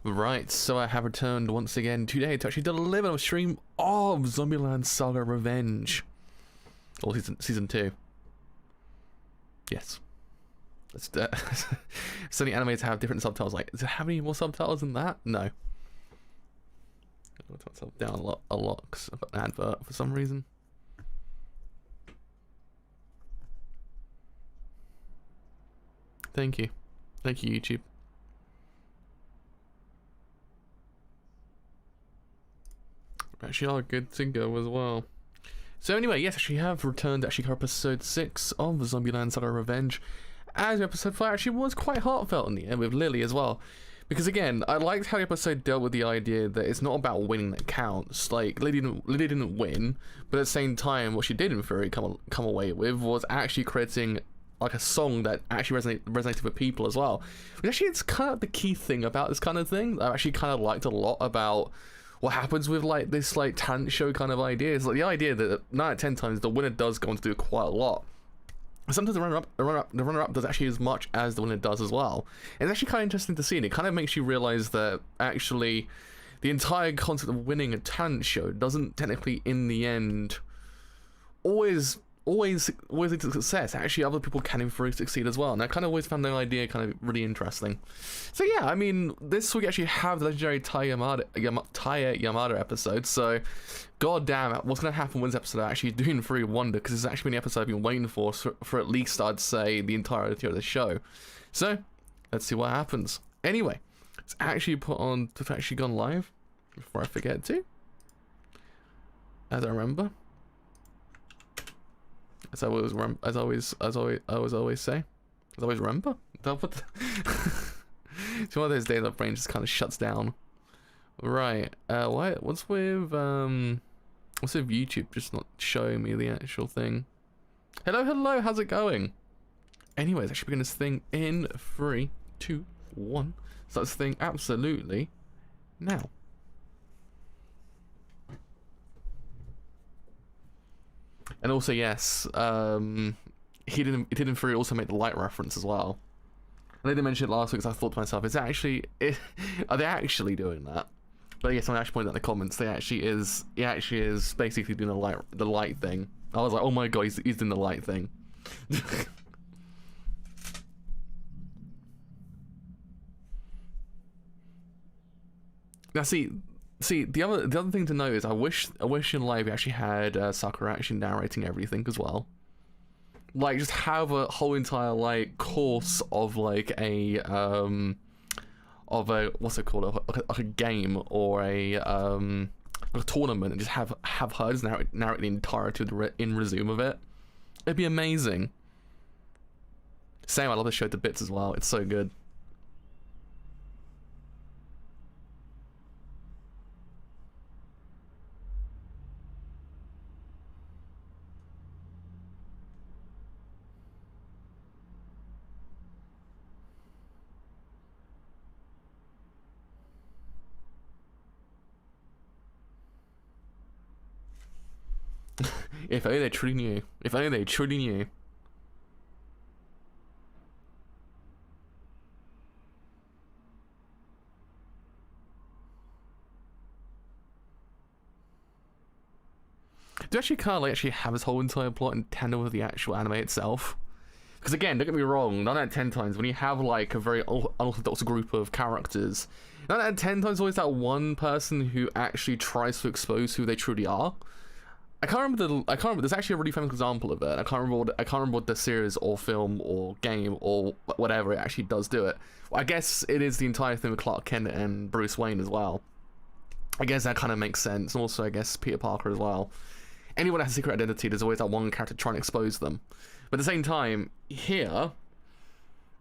Right, so I have returned once again today to actually deliver a stream of Zombieland Saga Revenge. Or season 2. Yes. So many animes have different subtitles. Like, does it have any more subtitles than that? No. I'll turn myself down a lot because I've got an advert for some reason. Thank you. Thank you, YouTube. Actually are good to go as well. So anyway, yes, actually have returned actually for episode 6 of Zombieland Saga Revenge. As episode 5 actually was quite heartfelt in the end with Lily as well. Because again, I liked how the episode dealt with the idea that it's not about winning that counts. Like, Lily didn't win, but at the same time, what she did in theory come away with was actually creating like a song that actually resonated with people as well. Which actually it's kind of the key thing about this kind of thing. I actually kind of liked a lot about what happens with like this like talent show kind of idea. Is like the idea that 9 out of 10 times the winner does go on to do quite a lot. Sometimes the runner-up does actually as much as the winner does as well. And it's actually kind of interesting to see, and it kind of makes you realize that actually the entire concept of winning a talent show doesn't technically in the end always lead to success. Actually, other people can in theory succeed as well, and I kind of always found that idea kind of really interesting. So yeah, I mean, this week actually have the legendary TAE YAMADA episode, so god damn it, what's going to happen when this episode I actually do in theory wonder, because it's actually been the episode I've been waiting for at least, I'd say, the entirety of the show. So, let's see what happens. Anyway, it's actually put on, it's actually gone live, before I forget to, as I remember. As I always remember. It's one of those days my brain just kind of shuts down. Right. What's with YouTube just not showing me the actual thing? Hello, how's it going? Anyways, I should begin this thing in 3, 2, 1. Start this thing absolutely now. And also, yes, he didn't for also make the light reference as well. I didn't mention it last week because I thought to myself, are they actually doing that? But yes, someone actually pointed out in the comments, he actually is basically doing the light thing. I was like, oh my god, he's doing the light thing. Now see, the other thing to know is I wish in live we actually had Sakura actually narrating everything as well. Like, just have a whole entire like course of like a what's it called, like a game or a tournament, and just have her just narrate the entirety of the resume of it. It'd be amazing. Same, I love the show to bits as well. It's so good. If only they truly knew. If only they truly knew. Do actually kind of like have this whole entire plot in tandem with the actual anime itself? Because again, don't get me wrong, 9 out of 10 times when you have like a very unorthodox group of characters, 9 out of 10 times always that one person who actually tries to expose who they truly are. I can't remember. There's actually a really famous example of it. I can't remember what the series or film or game or whatever it actually does do it. Well, I guess it is the entire thing with Clark Kent and Bruce Wayne as well. I guess that kind of makes sense. And also, I guess Peter Parker as well. Anyone that has a secret identity, there's always that one character trying to expose them. But at the same time, here,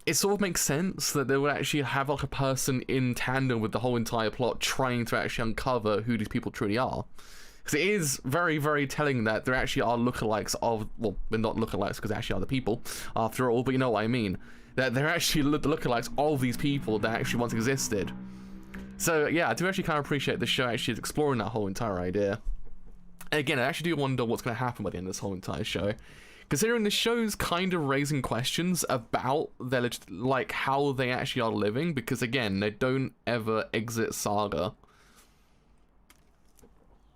it sort of makes sense that they would actually have like a person in tandem with the whole entire plot trying to actually uncover who these people truly are. Because it is very, very telling that there actually are lookalikes of, well, they're not lookalikes because they actually are the people, after all, but you know what I mean. That they're actually the lookalikes of these people that actually once existed. So yeah, I do actually kind of appreciate the show actually exploring that whole entire idea. And again, I actually do wonder what's going to happen by the end of this whole entire show. Considering the show's kind of raising questions about their like how they actually are living, because again, they don't ever exit Saga.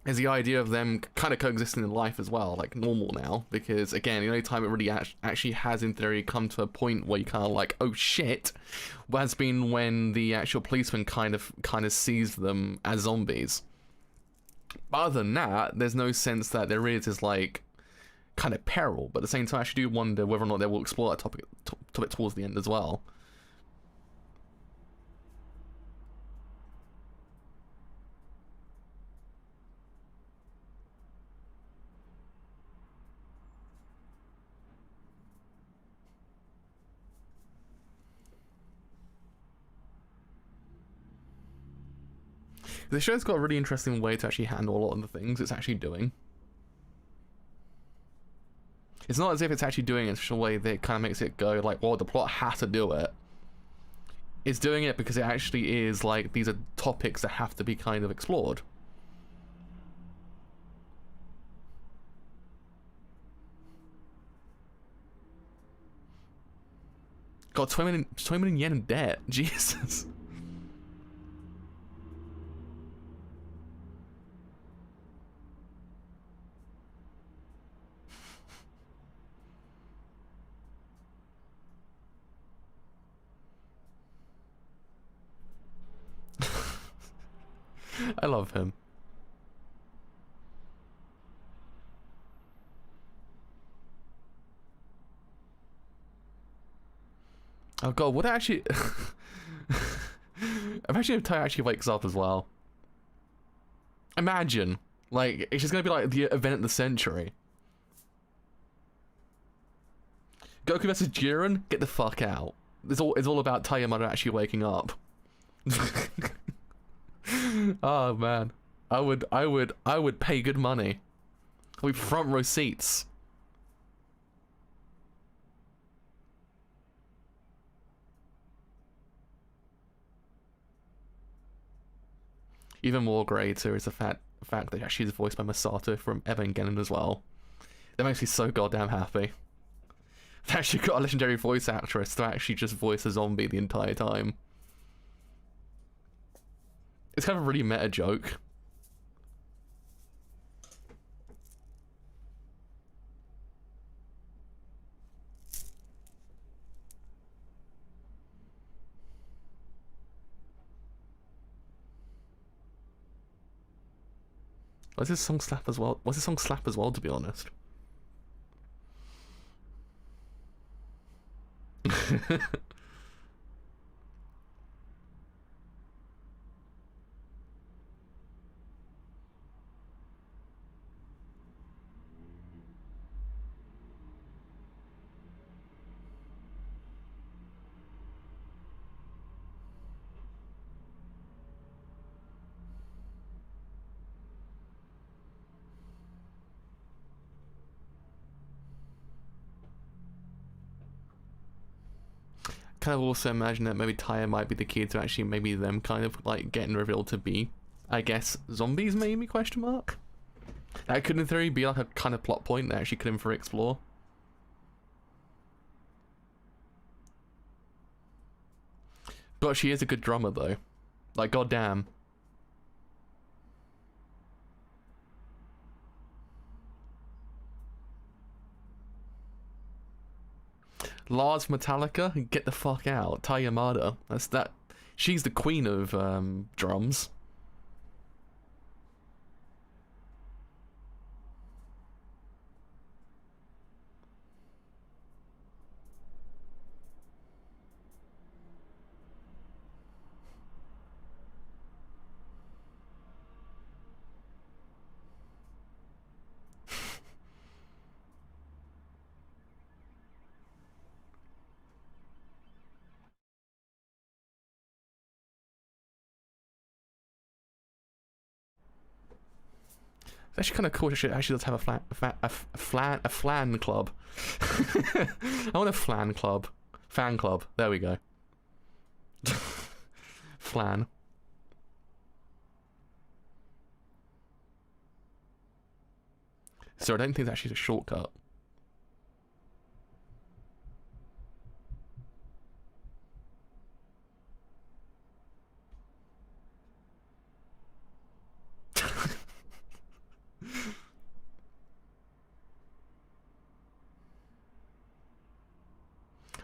Is the idea of them kind of coexisting in life as well, like normal now, because again, the only time it really actually has in theory come to a point where you kind of like, oh shit, has been when the actual policeman kind of sees them as zombies. But other than that, there's no sense that there is like kind of peril, but at the same time I actually do wonder whether or not they will explore that topic towards the end as well. The show's got a really interesting way to actually handle a lot of the things it's actually doing. It's not as if it's actually doing it in such a way that kind of makes it go like, well, the plot has to do it. It's doing it because it actually is like, these are topics that have to be kind of explored. God, 20 million yen in debt. Jesus. I love him. Oh god, what actually... Imagine if TAE actually wakes up as well. Imagine. Like, it's just gonna be like the event of the century. Goku vs Jiren? Get the fuck out. It's all about YAMADA actually waking up. Oh man. I would pay good money. I'll be front row seats. Even more greater is the fact that she's voiced by Masato from Evangelion as well. That makes me so goddamn happy. They actually got a legendary voice actress to actually just voice a zombie the entire time. It's kind of a really meta joke. What's this song slap as well? What's this song slap as well, to be honest? Kind of also imagine that maybe TAE might be the key to actually maybe them kind of like getting revealed to be, I guess, zombies maybe, question mark? That could in theory be like a kind of plot point that actually could in for explore. But she is a good drummer though. Like goddamn. Lars Metallica, get the fuck out. TAE YAMADA, that's that. She's the queen of drums. It's actually kind of cool. She actually does have a flan club. I want a flan club. Fan club. There we go. Flan. So I don't think it's actually a shortcut.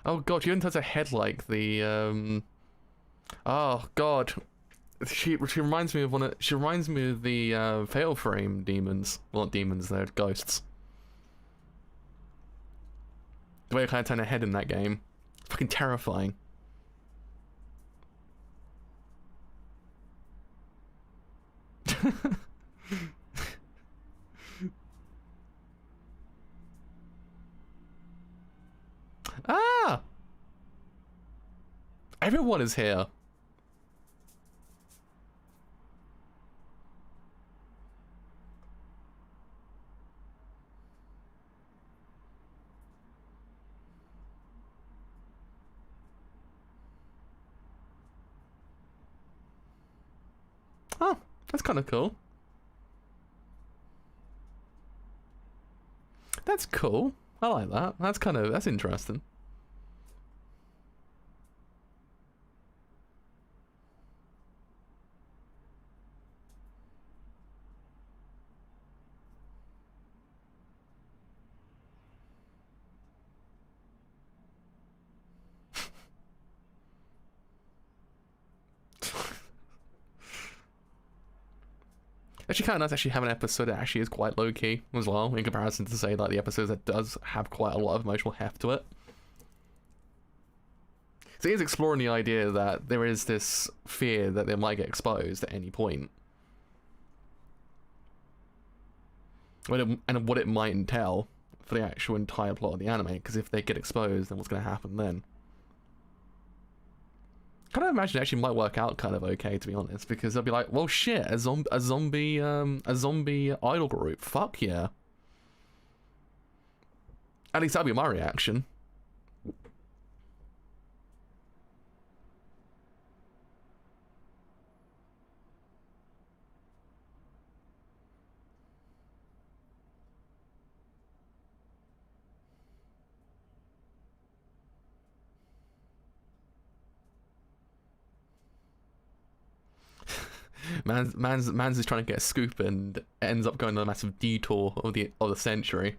Oh god, she even has a head like the oh god. She reminds me of she reminds me of the Fatal Frame demons. Well, not demons, they're ghosts. The way I kind of turn her head in that game. Fucking terrifying. Ah! Everyone is here. Oh, that's kind of cool. That's cool. I like that. That's interesting. Actually, kind of nice actually have an episode that actually is quite low-key as well, in comparison to, say, like the episodes that does have quite a lot of emotional heft to it. So he's exploring the idea that there is this fear that they might get exposed at any point. And what it might entail for the actual entire plot of the anime, because if they get exposed, then what's going to happen then? I kind of imagine it actually might work out kind of okay, to be honest, because they'll be like, well, shit, a zombie idol group, fuck yeah. At least that'll be my reaction. Man's is trying to get a scoop and ends up going on a massive detour of the century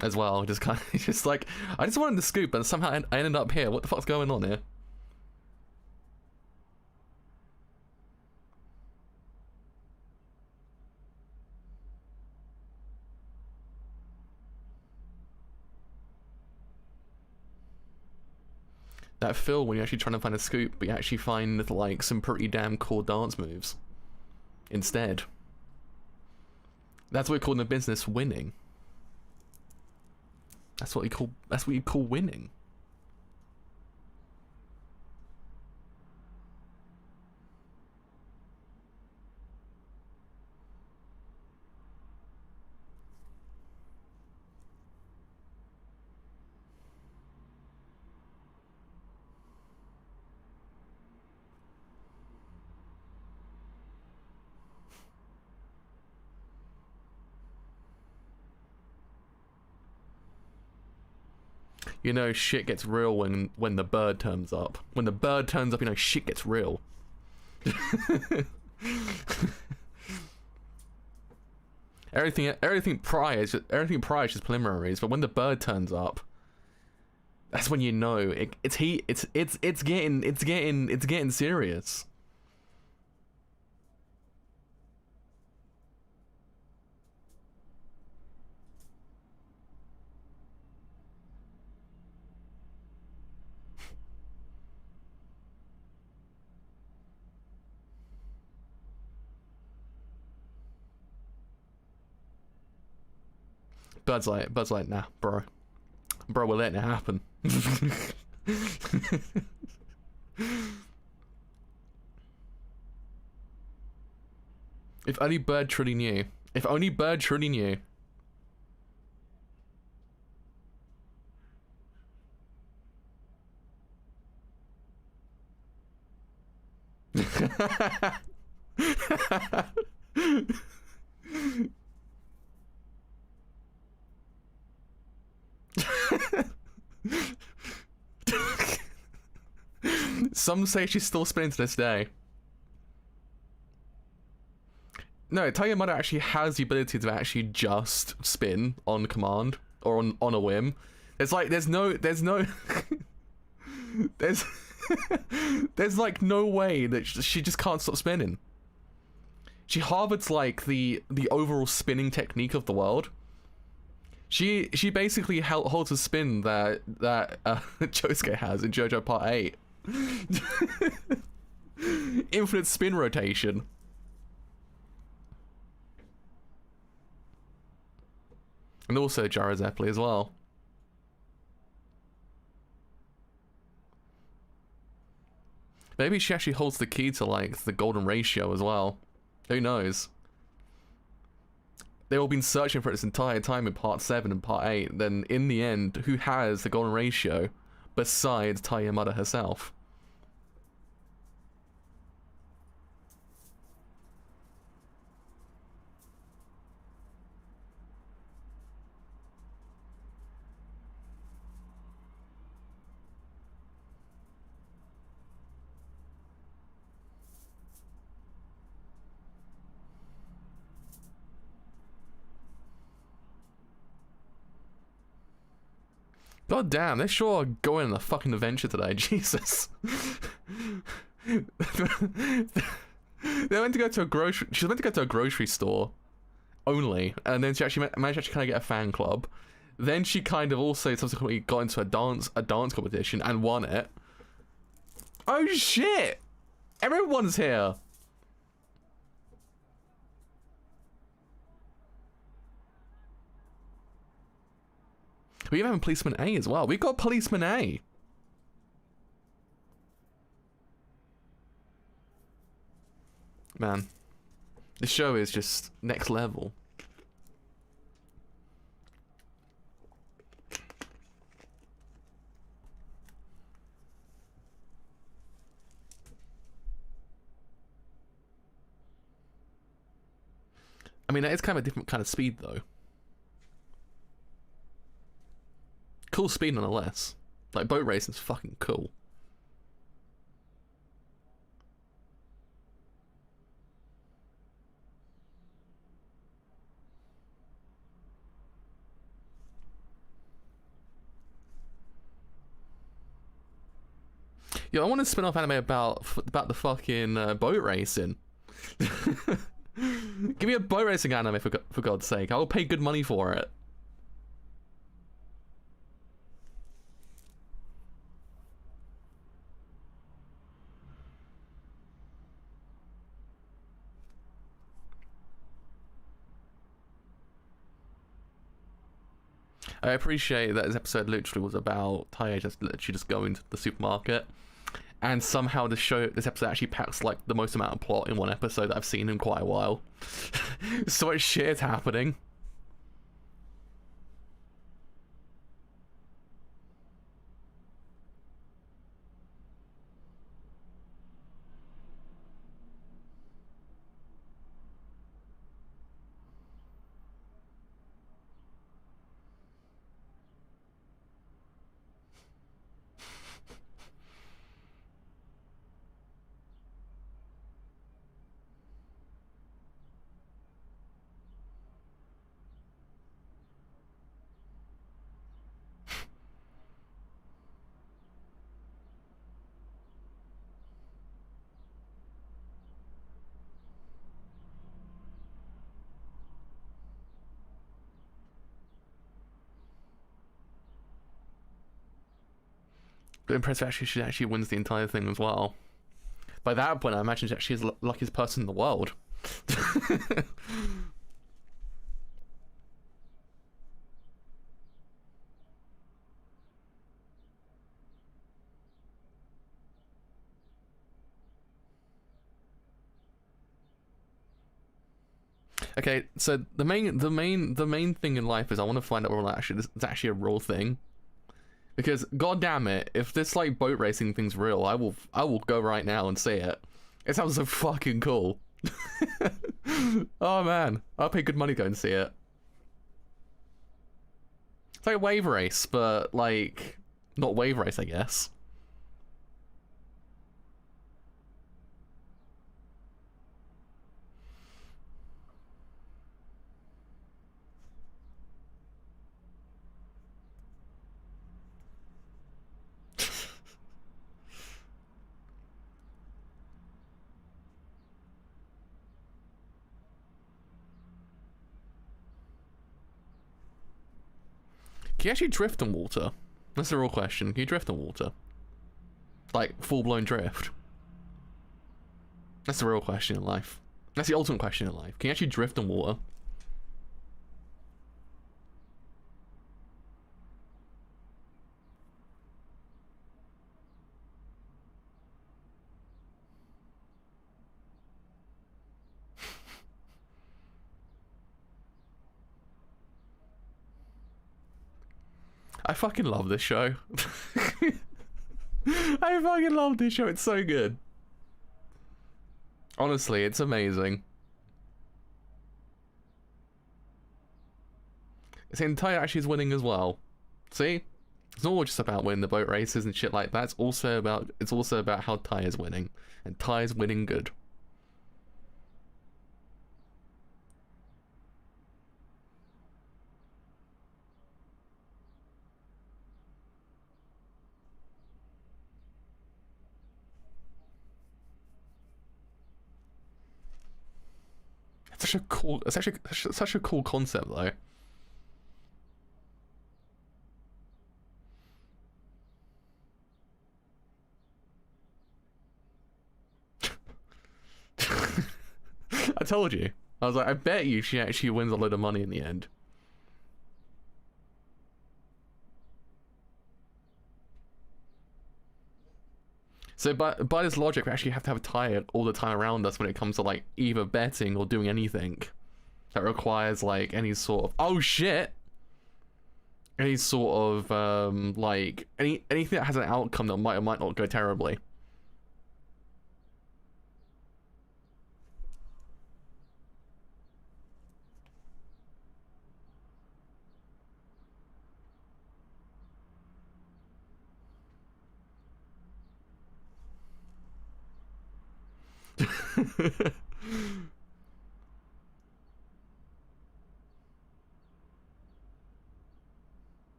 as well. Just kind of just like, I just wanted the scoop and somehow I ended up here. What the fuck's going on here? That feel when you're actually trying to find a scoop, but you actually find like some pretty damn cool dance moves instead. That's what we call in the business winning. That's what you call winning. You know, shit gets real when the bird turns up. When the bird turns up, you know, shit gets real. everything prior is just preliminaries, but when the bird turns up, that's when you know it's getting serious. Bird's like, nah, bro, we're letting it happen. If only Bird truly knew. If only Bird truly knew. Some say she's still spinning to this day. No, TAE actually has the ability to actually just spin on command or on a whim. It's like there's there's there's like no way that she just can't stop spinning. She harbours like the overall spinning technique of the world. She basically holds a spin that Josuke has in JoJo Part 8. Infinite spin rotation. And also Jara Zeppeli as well. Maybe she actually holds the key to like the golden ratio as well. Who knows? They've all been searching for it this entire time in Part 7 and Part 8. Then in the end, who has the golden ratio besides TAE YAMADA herself? God damn, they sure are going on a fucking adventure today, Jesus. They went to go to a grocery. She was meant to go to a grocery store only, and then she actually managed to kind of get a fan club. Then she kind of also subsequently got into a dance competition and won it. Oh shit! Everyone's here. We even have a policeman A as well. We've got policeman A. Man, this show is just next level. I mean, that is kind of a different kind of speed, though. Cool speed nonetheless. Like, boat racing's fucking cool. Yo, I want to spin off anime about the fucking boat racing. Give me a boat racing anime for God's sake. I will pay good money for it. I appreciate that this episode literally was about TAE just going to the supermarket, and somehow this episode actually packs like the most amount of plot in one episode that I've seen in quite a while. So much shit happening. But impressive, actually, she actually wins the entire thing as well. By that point, I imagine she actually is the luckiest person in the world. Okay, so the main thing in life is I want to find out whether it's actually a real thing. Because god damn it, if this like boat racing thing's real, I will go right now and see it. It sounds so fucking cool. Oh man, I'll pay good money to go and see it. It's like a wave race, but like not wave race, I guess. Can you actually drift on water? That's the real question. Can you drift on water? Like, full-blown drift? That's the real question in life. That's the ultimate question in life. Can you actually drift on water? I fucking love this show. I fucking love this show. It's so good. Honestly, it's amazing. See, TAE actually is winning as well. See? It's not all just about winning the boat races and shit like that. It's also about how TAE is winning. And TAE is winning good. It's such a cool, it's actually such a cool concept though. I told you. I was like, I bet you she actually wins a load of money in the end. So by this logic, we actually have to have TAE all the time around us when it comes to like either betting or doing anything that requires like any sort of any sort of like anything that has an outcome that might or might not go terribly.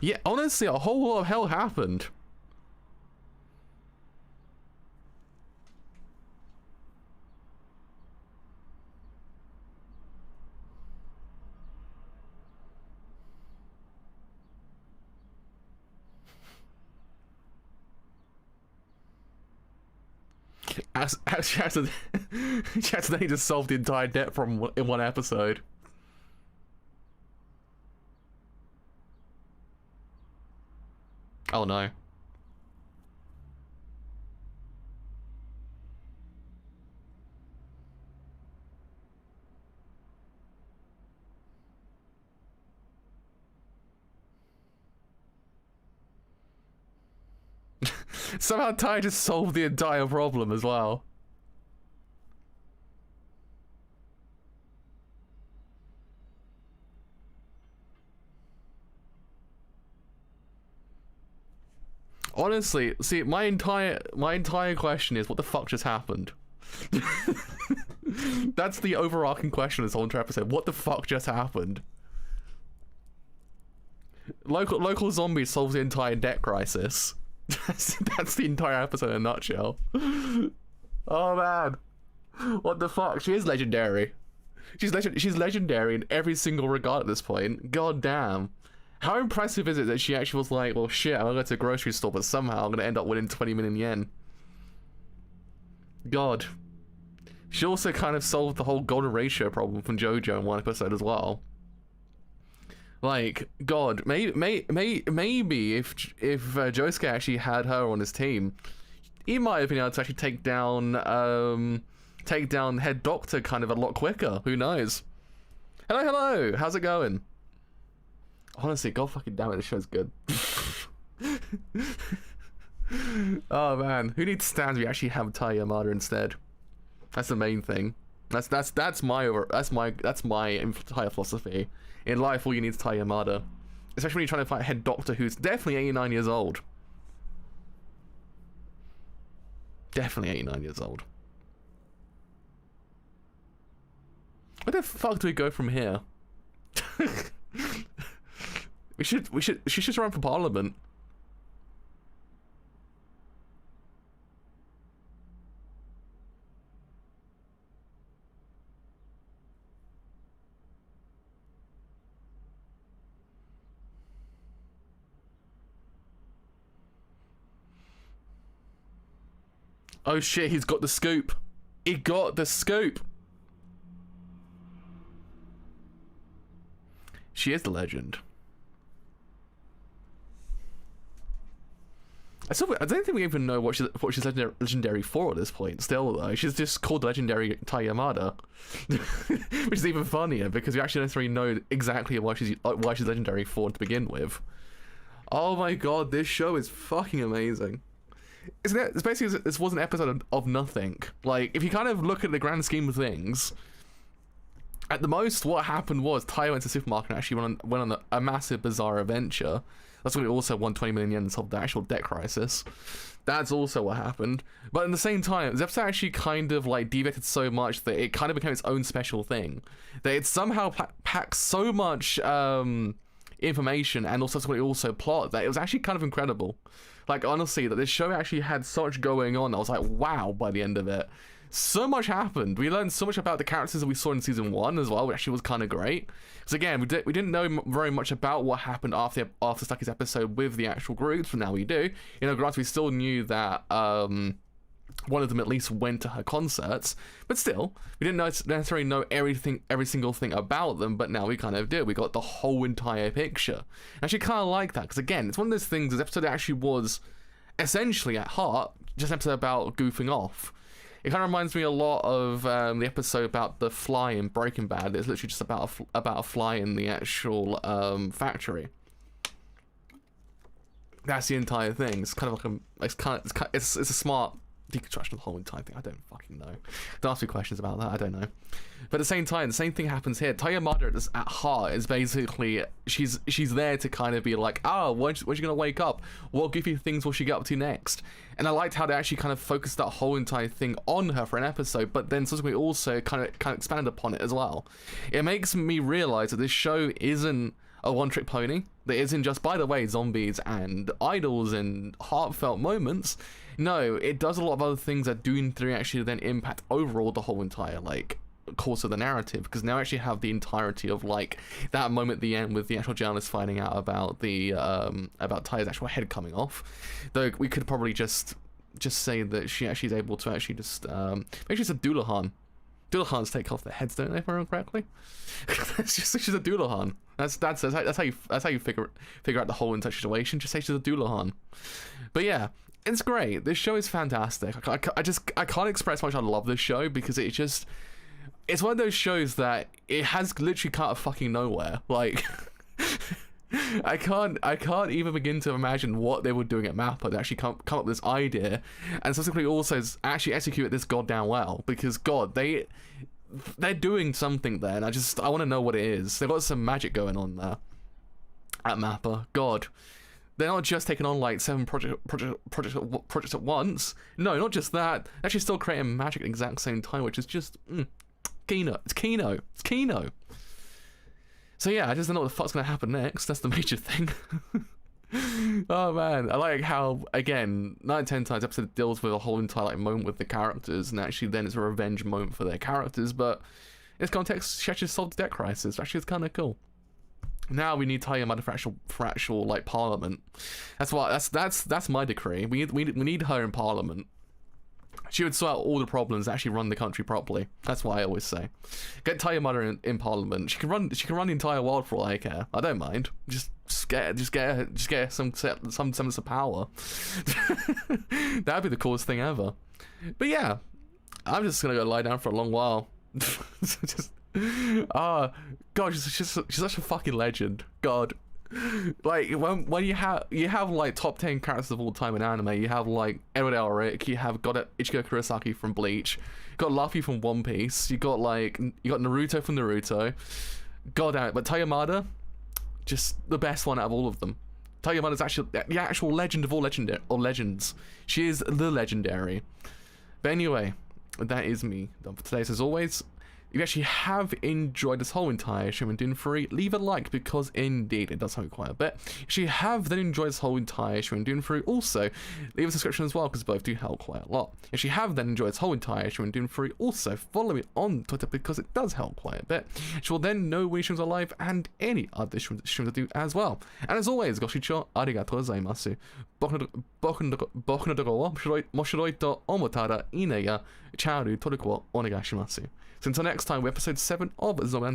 Yeah, honestly, a whole lot of hell happened. She accidentally just solved the entire debt from in one episode. Oh no. Somehow TAE just solved the entire problem as well. Honestly, see, my entire question is, what the fuck just happened? That's the overarching question of this whole entire episode. What the fuck just happened? Local zombie solves the entire debt crisis. That's the entire episode in a nutshell. Oh man, what the fuck? She is legendary. She's legendary in every single regard at this point. God damn. How impressive is it that she actually was like, well shit, I'm gonna go to the grocery store, but somehow I'm gonna end up winning 20 million yen. God. She also kind of solved the whole golden ratio problem from JoJo in one episode as well. Like, God, maybe if Josuke actually had her on his team, he might have been able to actually take down Head Doctor kind of a lot quicker. Who knows? Hello, how's it going? Honestly, god fucking damn it, this show's good. Oh man, who needs stands? We actually have TAE YAMADA instead. That's the main thing. That's my entire philosophy. In life, all you need is TAE YAMADA. Especially when you're trying to fight Head Doctor, who's definitely 89 years old. Definitely 89 years old. Where the fuck do we go from here? She should run for parliament. Oh shit, he's got the scoop. He got the scoop. She is the legend. I don't think we even know what she's legendary for at this point. Still though, she's just called legendary TAE YAMADA, which is even funnier because we actually don't necessarily know exactly why she's legendary for to begin with. Oh my god, this show is fucking amazing. It's basically, this was an episode of nothing. Like, if you kind of look at the grand scheme of things, at the most, what happened was TAE went to the supermarket and actually went on a massive, bizarre adventure. That's when we also won 20 million yen and solved the actual debt crisis. That's also what happened. But at the same time, this episode actually kind of like deviated so much that it kind of became its own special thing. That it somehow packs so much information and also plot that it was actually kind of incredible. Like, honestly, that this show actually had so much going on. I was like, wow, by the end of it. So much happened. We learned so much about the characters that we saw in season 1 as well, which actually was kind of great. Because again, we didn't know very much about what happened after Stucky's episode with the actual groups, but now we do. You know, granted, we still knew that one of them at least went to her concerts, but still, we didn't necessarily know every single thing about them, but now we kind of do. We got the whole entire picture. I actually kind of like that, because again, it's one of those things, this episode actually was essentially at heart just an episode about goofing off. It kind of reminds me a lot of the episode about the fly in Breaking Bad. It's literally just about a fly in the actual factory. That's the entire thing. It's kind of like it's a smart deconstruction of the whole entire thing. I don't fucking know. Don't ask me questions about that. I don't know. But at the same time, the same thing happens here. TAE YAMADA at heart is basically she's there to kind of be like, when's she gonna wake up? What goofy things will she get up to next? And I liked how they actually kind of focused that whole entire thing on her for an episode, but then subsequently also kind of expanded upon it as well. It makes me realize that this show isn't a one-trick pony. That isn't just, by the way, zombies and idols and heartfelt moments. No, it does a lot of other things that do in theory actually then impact overall the whole entire like course of the narrative, because now I actually have the entirety of like that moment at the end with the actual journalist finding out about the about TAE's actual head coming off. Though we could probably just say that she actually is able to actually just maybe she's a Dulahan. Dulahans take off their heads, don't they, if I remember correctly? She's a Dulahan. That's how you figure out the whole entire situation. Just say she's a Dulahan. But yeah, it's great. This show is fantastic. I can't express how much I love this show, because it's one of those shows that it has literally come out of fucking nowhere. Like, I can't even begin to imagine what they were doing at MAPPA to actually come up with this idea, and subsequently also actually execute this goddamn well, because god, they're doing something there, and I want to know what it is. They've got some magic going on there at MAPPA. God, they're not just taking on like 7 projects at once. No, not just that. They're actually still creating magic at the exact same time, which is just Kino. It's Kino. So yeah, I just don't know what the fuck's gonna happen next. That's the major thing. Oh man, I like how, again, 9 out of 10 times episode deals with a whole entire like moment with the characters, and actually then it's a revenge moment for their characters, but in this context, she actually solved the debt crisis. Actually, it's kind of cool. Now we need TAE YAMADA for actual like parliament. That's my decree. We need her in parliament. She would sort out all the problems and actually run the country properly. That's what I always say. Get TAE YAMADA in parliament. She can run the entire world for all I care. I don't mind. Just get her some semblance of power. That'd be the coolest thing ever. But yeah, I'm just gonna go lie down for a long while. God, she's such a fucking legend. God. Like when you have like top 10 characters of all time in anime, you have like Edward Elric, you have got Ichigo Kurosaki from Bleach, you got Luffy from One Piece, you got Naruto from Naruto. God damn it, but TAE YAMADA, just the best one out of all of them. TAE YAMADA's actually the actual legend of all legends. She is the legendary. But anyway, that is me done for today. So as always, if you actually have enjoyed this whole entire stream and doing free, leave a like, because indeed it does help quite a bit. If you have then enjoyed this whole entire stream and doing free, also leave a subscription as well, because both do help quite a lot. If you have then enjoyed this whole entire stream and doing free, also follow me on Twitter, because it does help quite a bit. You will then know when streams are live and any other streams I do as well. And as always, ご視聴ありがとうございます。僕のところを面白いと思ったらいいねやチャンネル登録をお願いします。So until next time, we're episode 7 of Zombieland